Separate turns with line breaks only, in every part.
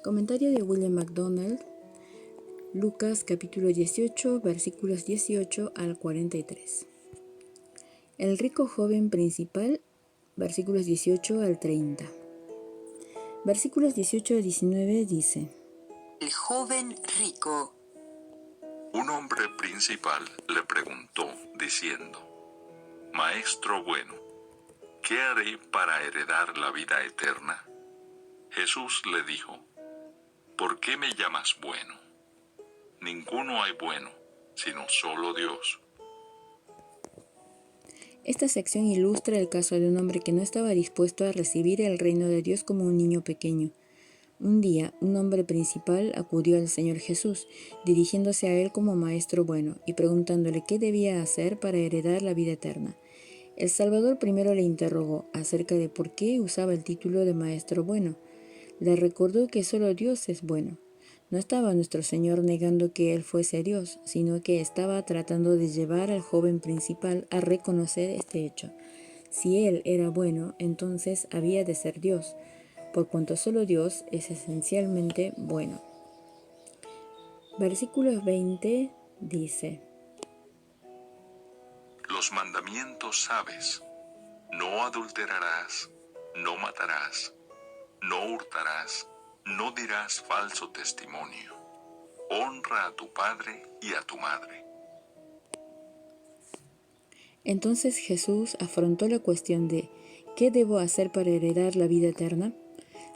Comentario de William MacDonald, Lucas capítulo 18, versículos 18 al 43. El rico joven principal, versículos 18 al 30. Versículos 18 al 19 dice:
El joven rico.
Un hombre principal le preguntó, diciendo: Maestro bueno, ¿qué haré para heredar la vida eterna? Jesús le dijo: ¿Por qué me llamas bueno? Ninguno hay bueno, sino solo Dios.
Esta sección ilustra el caso de un hombre que no estaba dispuesto a recibir el reino de Dios como un niño pequeño. Un día, un hombre principal acudió al Señor Jesús, dirigiéndose a él como maestro bueno y preguntándole qué debía hacer para heredar la vida eterna. El Salvador primero le interrogó acerca de por qué usaba el título de maestro bueno. Le recordó que solo Dios es bueno. No estaba nuestro Señor negando que Él fuese Dios, sino que estaba tratando de llevar al joven principal a reconocer este hecho. Si Él era bueno, entonces había de ser Dios, por cuanto solo Dios es esencialmente bueno. Versículo 20 dice:
Los mandamientos sabes: no adulterarás, no matarás, no hurtarás, no dirás falso testimonio, honra a tu padre y a tu madre.
Entonces Jesús afrontó la cuestión de ¿qué debo hacer para heredar la vida eterna?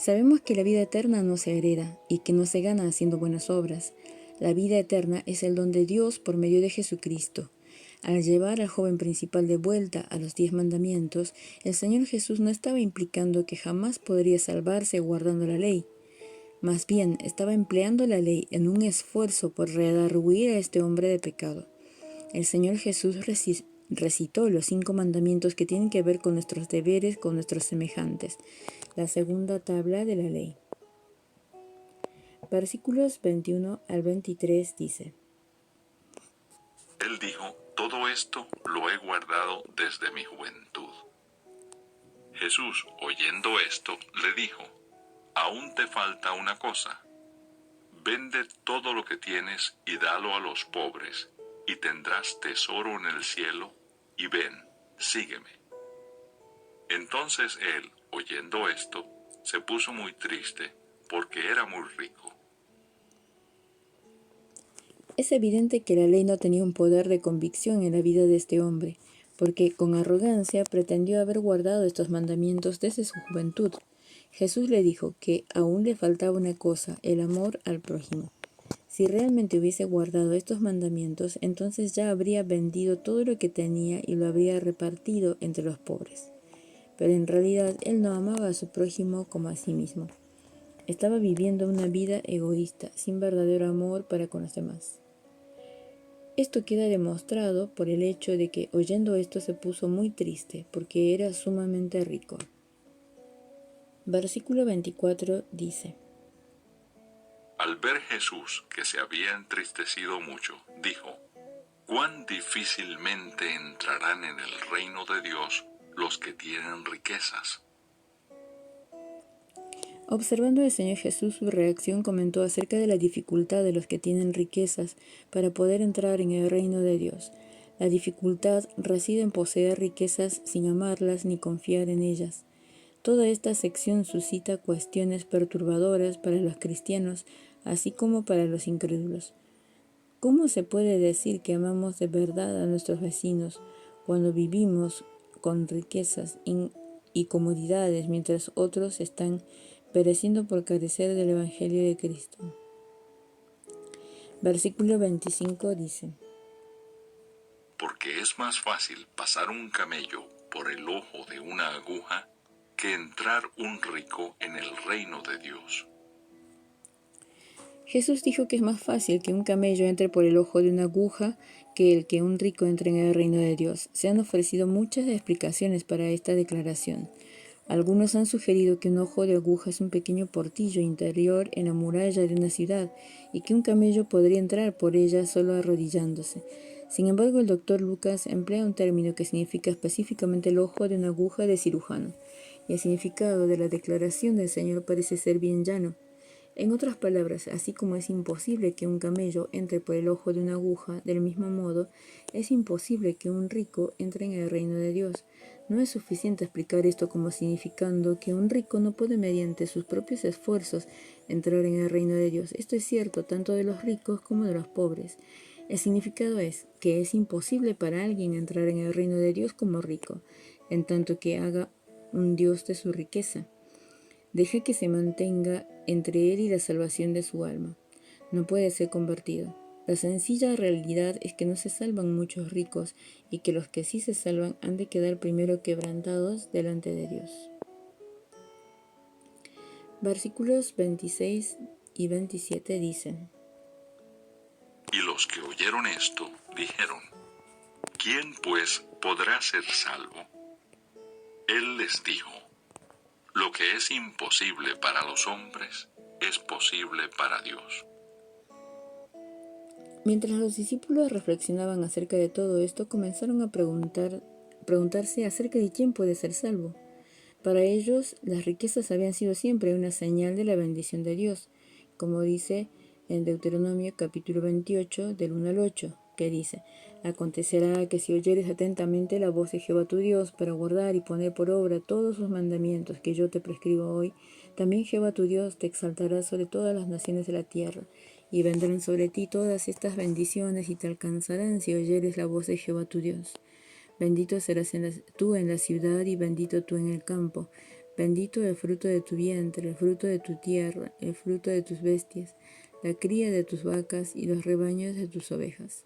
Sabemos que la vida eterna no se hereda y que no se gana haciendo buenas obras. La vida eterna es el don de Dios por medio de Jesucristo. Al llevar al joven principal de vuelta a los 10 mandamientos, el Señor Jesús no estaba implicando que jamás podría salvarse guardando la ley. Más bien, estaba empleando la ley en un esfuerzo por redarguir a este hombre de pecado. El Señor Jesús recitó los 5 mandamientos que tienen que ver con nuestros deberes con nuestros semejantes, la segunda tabla de la ley. Versículos 21 al 23 dice:
Él dijo: todo esto lo he guardado desde mi juventud. Jesús, oyendo esto, le dijo: aún te falta una cosa. Vende todo lo que tienes y dalo a los pobres, y tendrás tesoro en el cielo, y ven, sígueme. Entonces él, oyendo esto, se puso muy triste, porque era muy rico.
Es evidente que la ley no tenía un poder de convicción en la vida de este hombre, porque con arrogancia pretendió haber guardado estos mandamientos desde su juventud. Jesús le dijo que aún le faltaba una cosa, el amor al prójimo. Si realmente hubiese guardado estos mandamientos, entonces ya habría vendido todo lo que tenía y lo habría repartido entre los pobres. Pero en realidad él no amaba a su prójimo como a sí mismo. Estaba viviendo una vida egoísta, sin verdadero amor para con los demás. Esto queda demostrado por el hecho de que oyendo esto se puso muy triste, porque era sumamente rico. Versículo 24 dice:
Al ver Jesús que se había entristecido mucho, dijo: cuán difícilmente entrarán en el reino de Dios los que tienen riquezas.
Observando al Señor Jesús su reacción, comentó acerca de la dificultad de los que tienen riquezas para poder entrar en el reino de Dios. La dificultad reside en poseer riquezas sin amarlas ni confiar en ellas. Toda esta sección suscita cuestiones perturbadoras para los cristianos, así como para los incrédulos. ¿Cómo se puede decir que amamos de verdad a nuestros vecinos cuando vivimos con riquezas y comodidades mientras otros están pereciendo por carecer del Evangelio de Cristo? Versículo 25 dice:
Porque es más fácil pasar un camello por el ojo de una aguja que entrar un rico en el reino de Dios.
Jesús dijo que es más fácil que un camello entre por el ojo de una aguja que el que un rico entre en el reino de Dios. Se han ofrecido muchas explicaciones para esta declaración. Algunos han sugerido que un ojo de aguja es un pequeño portillo interior en la muralla de una ciudad y que un camello podría entrar por ella solo arrodillándose. Sin embargo, el doctor Lucas emplea un término que significa específicamente el ojo de una aguja de cirujano, y el significado de la declaración del Señor parece ser bien llano. En otras palabras, así como es imposible que un camello entre por el ojo de una aguja, del mismo modo, es imposible que un rico entre en el reino de Dios. No es suficiente explicar esto como significando que un rico no puede mediante sus propios esfuerzos entrar en el reino de Dios. Esto es cierto tanto de los ricos como de los pobres. El significado es que es imposible para alguien entrar en el reino de Dios como rico, en tanto que haga un Dios de su riqueza. Deja que se mantenga entre él y la salvación de su alma. No puede ser convertido. La sencilla realidad es que no se salvan muchos ricos y que los que sí se salvan han de quedar primero quebrantados delante de Dios. Versículos 26 y 27 dicen:
Y los que oyeron esto dijeron: ¿Quién pues podrá ser salvo? Él les dijo: Lo que es imposible para los hombres es posible para Dios.
Mientras los discípulos reflexionaban acerca de todo esto, comenzaron a preguntarse acerca de quién puede ser salvo. Para ellos, las riquezas habían sido siempre una señal de la bendición de Dios, como dice en Deuteronomio capítulo 28, del 1 al 8, que dice: Acontecerá que si oyeres atentamente la voz de Jehová tu Dios para guardar y poner por obra todos sus mandamientos que yo te prescribo hoy, también Jehová tu Dios te exaltará sobre todas las naciones de la tierra, y vendrán sobre ti todas estas bendiciones y te alcanzarán si oyeres la voz de Jehová tu Dios. Bendito serás tú en la ciudad y bendito tú en el campo. Bendito el fruto de tu vientre, el fruto de tu tierra, el fruto de tus bestias, la cría de tus vacas y los rebaños de tus ovejas.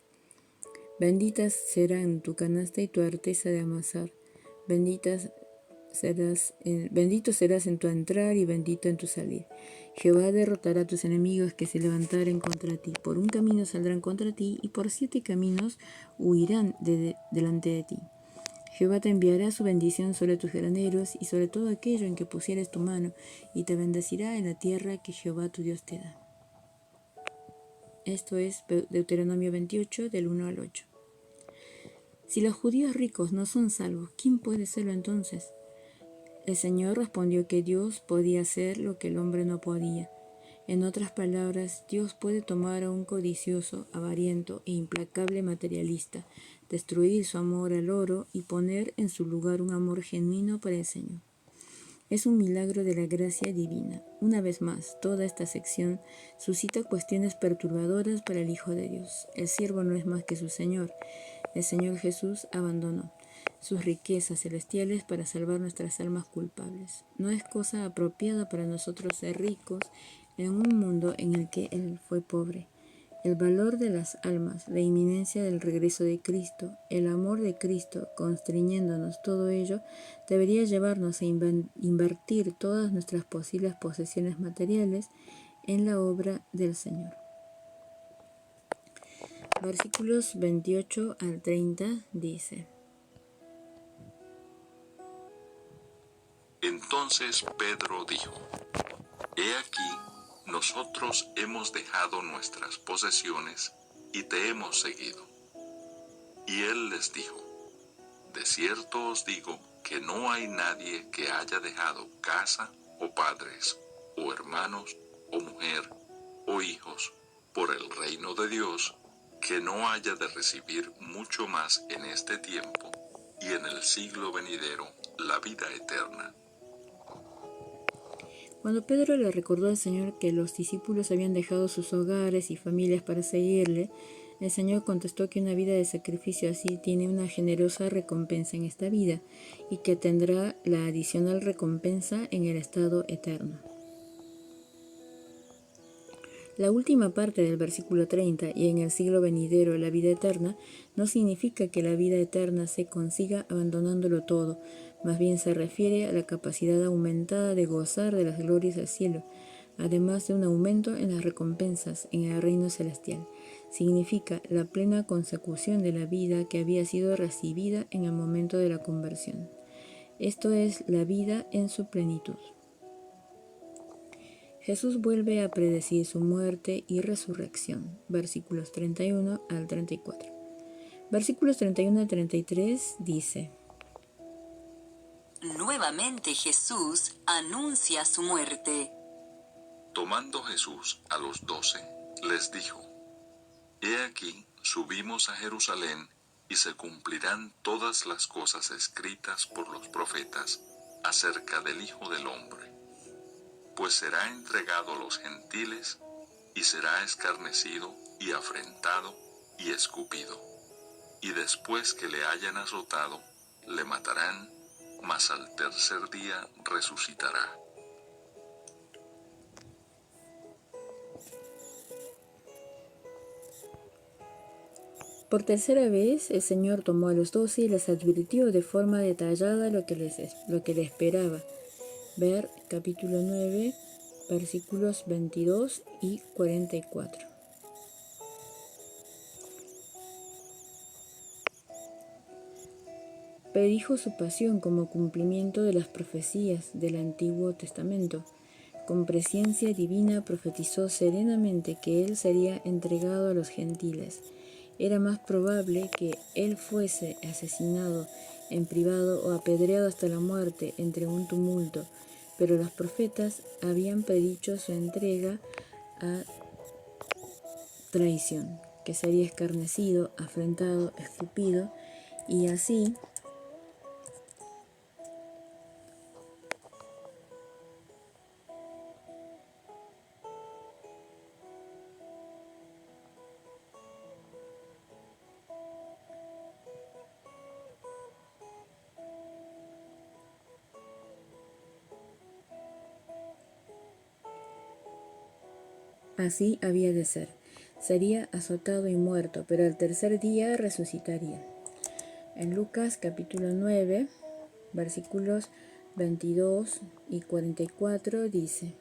Benditas serán tu canasta y tu arteza de amasar. Bendito serás en tu entrar y bendito en tu salir. Jehová derrotará a tus enemigos que se levantaren contra ti. Por un camino saldrán contra ti y por 7 caminos huirán delante de ti. Jehová te enviará su bendición sobre tus graneros y sobre todo aquello en que pusieres tu mano, y te bendecirá en la tierra que Jehová tu Dios te da. Esto es Deuteronomio 28, del 1 al 8. Si los judíos ricos no son salvos, ¿quién puede serlo entonces? El Señor respondió que Dios podía hacer lo que el hombre no podía. En otras palabras, Dios puede tomar a un codicioso, avariento e implacable materialista, destruir su amor al oro y poner en su lugar un amor genuino para el Señor. Es un milagro de la gracia divina. Una vez más, toda esta sección suscita cuestiones perturbadoras para el Hijo de Dios. El siervo no es más que su Señor. El Señor Jesús abandonó sus riquezas celestiales para salvar nuestras almas culpables. No es cosa apropiada para nosotros ser ricos en un mundo en el que Él fue pobre. El valor de las almas, la inminencia del regreso de Cristo, el amor de Cristo constriñéndonos, todo ello debería llevarnos a invertir todas nuestras posibles posesiones materiales en la obra del Señor. Versículos 28 al 30 dice:
Entonces Pedro dijo: He aquí, nosotros hemos dejado nuestras posesiones y te hemos seguido. Y él les dijo: De cierto os digo que no hay nadie que haya dejado casa, o padres, o hermanos, o mujer, o hijos, por el reino de Dios, que no haya de recibir mucho más en este tiempo, y en el siglo venidero la vida eterna.
Cuando Pedro le recordó al Señor que los discípulos habían dejado sus hogares y familias para seguirle, el Señor contestó que una vida de sacrificio así tiene una generosa recompensa en esta vida y que tendrá la adicional recompensa en el estado eterno. La última parte del versículo 30, y en el siglo venidero la vida eterna, no significa que la vida eterna se consiga abandonándolo todo, más bien se refiere a la capacidad aumentada de gozar de las glorias del cielo, además de un aumento en las recompensas en el reino celestial. Significa la plena consecución de la vida que había sido recibida en el momento de la conversión. Esto es la vida en su plenitud. Jesús vuelve a predecir su muerte y resurrección. Versículos 31 al 34. Versículos 31 al 33 dice:
Nuevamente Jesús anuncia su muerte.
Tomando Jesús a los 12, les dijo: He aquí, subimos a Jerusalén, y se cumplirán todas las cosas escritas por los profetas acerca del Hijo del Hombre. Pues será entregado a los gentiles, y será escarnecido, y afrentado, y escupido. Y después que le hayan azotado, le matarán, mas al tercer día resucitará.
Por tercera vez, el Señor tomó a los 12 y les advirtió de forma detallada lo que le esperaba. Ver capítulo 9, versículos 22 y 44. Predijo su pasión como cumplimiento de las profecías del Antiguo Testamento. Con presciencia divina profetizó serenamente que él sería entregado a los gentiles. Era más probable que él fuese asesinado en privado o apedreado hasta la muerte entre un tumulto, pero los profetas habían predicho su entrega a traición, que sería escarnecido, afrentado, escupido, y así Así había de ser. Sería azotado y muerto, pero al tercer día resucitaría. En Lucas capítulo 9, versículos 22 y 44 dice,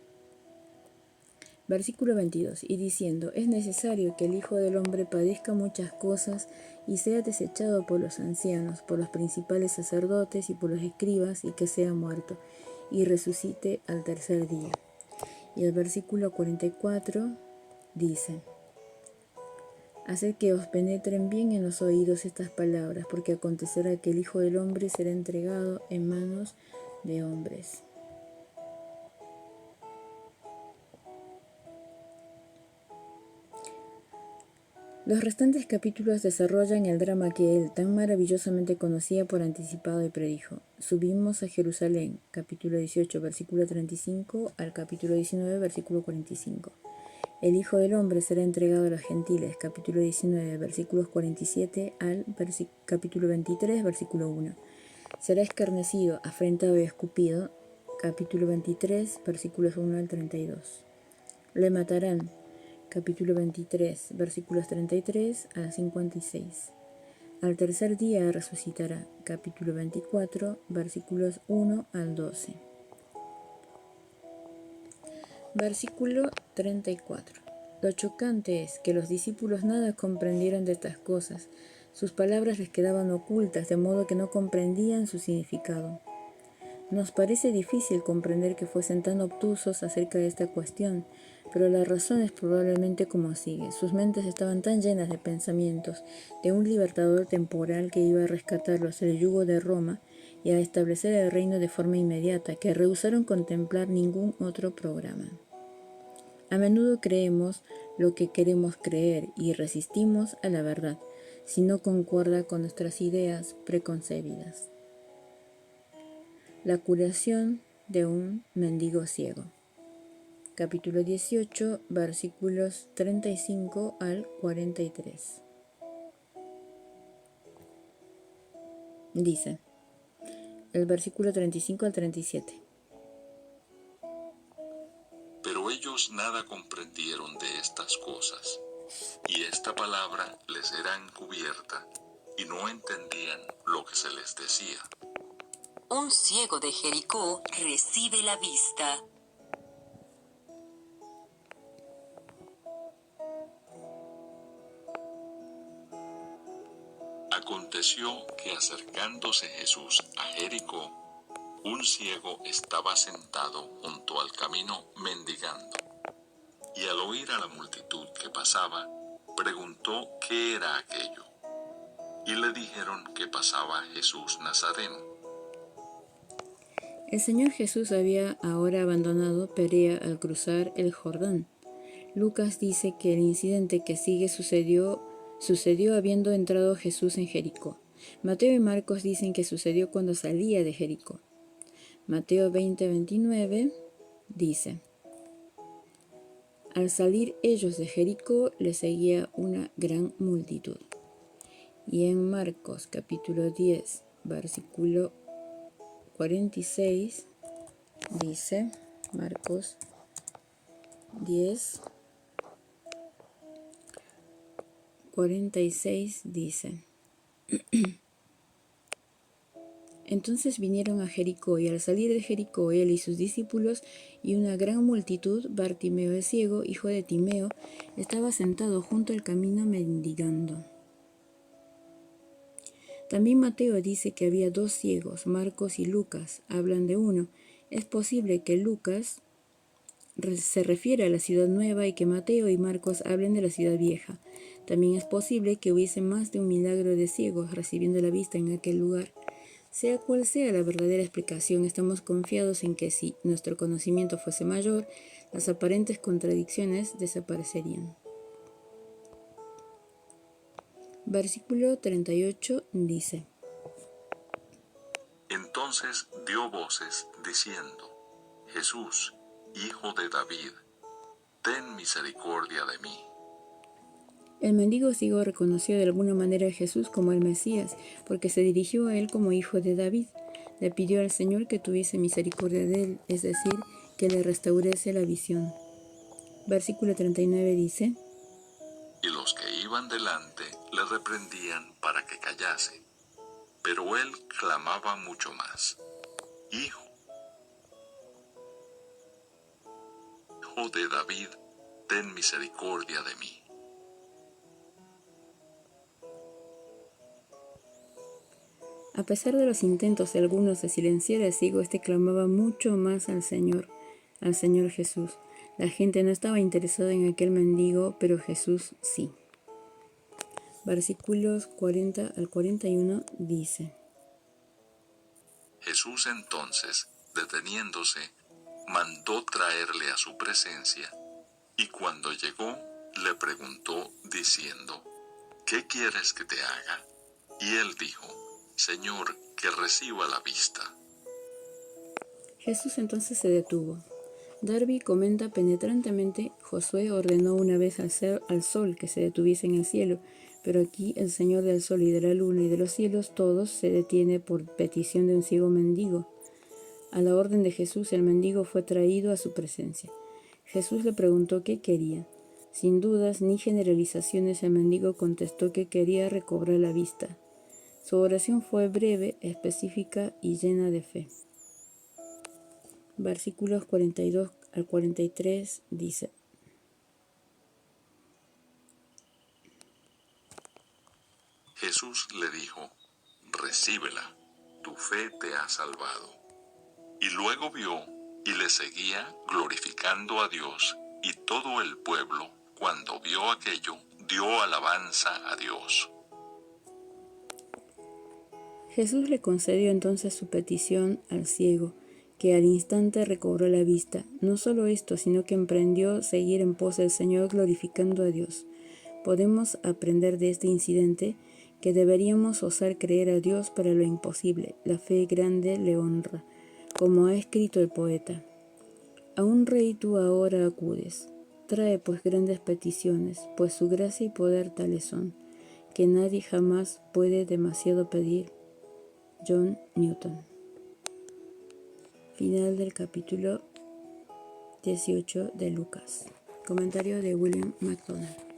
versículo 22, y diciendo, es necesario que el Hijo del Hombre padezca muchas cosas y sea desechado por los ancianos, por los principales sacerdotes y por los escribas, y que sea muerto, y resucite al tercer día. Y el versículo 44 dice, haced que os penetren bien en los oídos estas palabras, porque acontecerá que el Hijo del Hombre será entregado en manos de hombres. Los restantes capítulos desarrollan el drama que él tan maravillosamente conocía por anticipado y predijo. Subimos a Jerusalén, capítulo 18, versículo 35 al capítulo 19, versículo 45. El Hijo del Hombre será entregado a los gentiles, capítulo 19, versículos 47 al capítulo 23, versículo 1. Será escarnecido, afrentado y escupido, capítulo 23, versículos 1 al 32. Le matarán, capítulo 23, versículos 33 al 56. Al tercer día resucitará, capítulo 24, versículos 1 al 12. Versículo 34. Lo chocante es que los discípulos nada comprendieron de estas cosas. Sus palabras les quedaban ocultas, de modo que no comprendían su significado. Nos parece difícil comprender que fuesen tan obtusos acerca de esta cuestión, pero la razón es probablemente como sigue. Sus mentes estaban tan llenas de pensamientos de un libertador temporal que iba a rescatarlos del yugo de Roma y a establecer el reino de forma inmediata, que rehusaron contemplar ningún otro programa. A menudo creemos lo que queremos creer y resistimos a la verdad, si no concuerda con nuestras ideas preconcebidas. La curación de un mendigo ciego. Capítulo 18, versículos 35 al 43. Dice, el versículo 35 al 37.
Pero ellos nada comprendieron de estas cosas, y esta palabra les era encubierta, y no entendían lo que se les decía.
Un ciego de Jericó recibe la vista.
Aconteció que acercándose Jesús a Jericó, un ciego estaba sentado junto al camino mendigando, y al oír a la multitud que pasaba, preguntó qué era aquello, y le dijeron que pasaba Jesús Nazareno.
El Señor Jesús había ahora abandonado Perea al cruzar el Jordán. Lucas dice que el incidente que sigue sucedió habiendo entrado Jesús en Jericó. Mateo y Marcos dicen que sucedió cuando salía de Jericó. Mateo 20:29 dice: Al salir ellos de Jericó, les seguía una gran multitud. Y en Marcos capítulo 10, versículo 46, dice, Marcos 10, 46 dice: Entonces vinieron a Jericó, y al salir de Jericó él y sus discípulos y una gran multitud, Bartimeo el ciego, hijo de Timeo, estaba sentado junto al camino mendigando. También Mateo dice que había 2 ciegos, Marcos y Lucas, hablan de uno. Es posible que Lucas se refiere a la ciudad nueva y que Mateo y Marcos hablen de la ciudad vieja. También es posible que hubiese más de un milagro de ciegos recibiendo la vista en aquel lugar. Sea cual sea la verdadera explicación, estamos confiados en que si nuestro conocimiento fuese mayor, las aparentes contradicciones desaparecerían. Versículo 38 dice:
Entonces dio voces diciendo: Jesús, Hijo de David, ten misericordia de mí.
El mendigo ciego reconoció de alguna manera a Jesús como el Mesías, porque se dirigió a él como hijo de David. Le pidió al Señor que tuviese misericordia de él, es decir, que le restaurase la visión. Versículo 39 dice:
Y los que iban delante le reprendían para que callase. Pero él clamaba mucho más: Hijo de David, ten misericordia de mí.
A pesar de los intentos de algunos de silenciar al ciego, este clamaba mucho más al Señor Jesús. La gente no estaba interesada en aquel mendigo, pero Jesús sí. Versículos 40 al 41 dice:
Jesús entonces, deteniéndose, mandó traerle a su presencia, y cuando llegó, le preguntó diciendo: ¿Qué quieres que te haga? Y él dijo: Señor, que reciba la vista.
Jesús entonces se detuvo. Darby comenta penetrantemente: Josué ordenó una vez al sol que se detuviese en el cielo, pero aquí el Señor del sol y de la luna y de los cielos todos se detiene por petición de un ciego mendigo. A la orden de Jesús, el mendigo fue traído a su presencia. Jesús le preguntó qué quería. Sin dudas ni generalizaciones, el mendigo contestó que quería recobrar la vista. Su oración fue breve, específica y llena de fe. Versículos 42 al 43 dice:
Jesús le dijo: Recíbela, tu fe te ha salvado. Y luego vio y le seguía glorificando a Dios, y todo el pueblo, cuando vio aquello, dio alabanza a Dios.
Jesús le concedió entonces su petición al ciego, que al instante recobró la vista. No solo esto, sino que emprendió seguir en pos del Señor glorificando a Dios. Podemos aprender de este incidente que deberíamos osar creer a Dios para lo imposible. La fe grande le honra, como ha escrito el poeta: A un rey tú ahora acudes, trae pues grandes peticiones, pues su gracia y poder tales son, que nadie jamás puede demasiado pedir. John Newton. Final del capítulo 18 de Lucas. Comentario de William MacDonald.